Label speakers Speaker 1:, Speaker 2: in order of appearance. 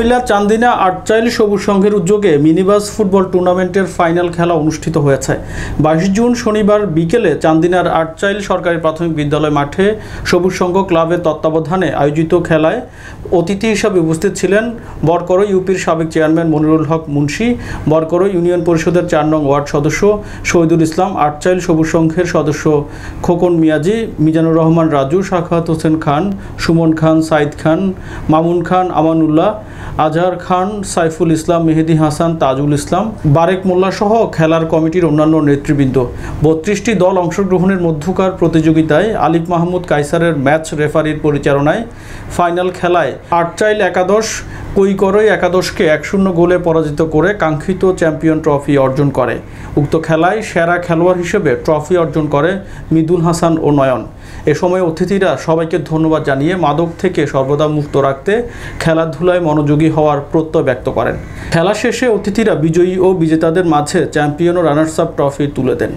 Speaker 1: কুমিল্লার চান্দিনা আটচাইল সবুজ সংঘের উদ্যোগে মিনিবাস ফুটবল টুর্নামেন্টের ফাইনাল খেলা অনুষ্ঠিত হয়েছে। 22 জুন শনিবার বিকেলে চান্দিনার আটচাইল সরকারি প্রাথমিক বিদ্যালয় মাঠে সবুজ সংঘ ক্লাবের তত্ত্বাবধানে আয়োজিত খেলায় অতিথি হিসাবে উপস্থিত ছিলেন বরকরই ইউপির সাবেক চেয়ারম্যান মনিরুল হক মুন্সি, বরকরই ইউনিয়ন পরিষদের 4 নং ওয়ার্ড সদস্য শহীদুল ইসলাম, আটচাইল সবুজ সংঘের সদস্য খোকন মিয়াজি, মিজানুর রহমান রাজু, সাখাওয়াত হোসেন খান, সুমন খান, সাইদ খান, মামুন খান, আমানুল্লাহ, আজহার খান, সাইফুল ইসলাম, মেহেদি হাসান, তাজুল ইসলাম, বারেক মোল্লা সহ খেলার কমিটির অন্যান্য নেতৃবৃন্দ। 32টি দল অংশগ্রহণের মধ্যকার প্রতিযোগিতায় আলিফ মাহমুদ কায়সারের ম্যাচ রেফারির পরিচালনায় ফাইনাল খেলায় আটচাইল একাদশ কৈকরই একাদশকে 1-0 গোলে পরাজিত করে কাঙ্ক্ষিত চ্যাম্পিয়ন ট্রফি অর্জন করে। উক্ত খেলায় সেরা খেলোয়াড় হিসেবে ট্রফি অর্জন করে মৃদুল হাসান ও নয়ন। এ সময় অতিথিরা সবাইকে ধন্যবাদ জানিয়ে মাদক থেকে সর্বদা মুক্ত রাখতে খেলাধুলায় মনোযোগী হওয়ার প্রত্যয় ব্যক্ত করেন। খেলা শেষে অতিথিরা বিজয়ী ও বিজেতাদের মাঝে চ্যাম্পিয়ন ও রানার্স আপ ট্রফি তুলে দেন।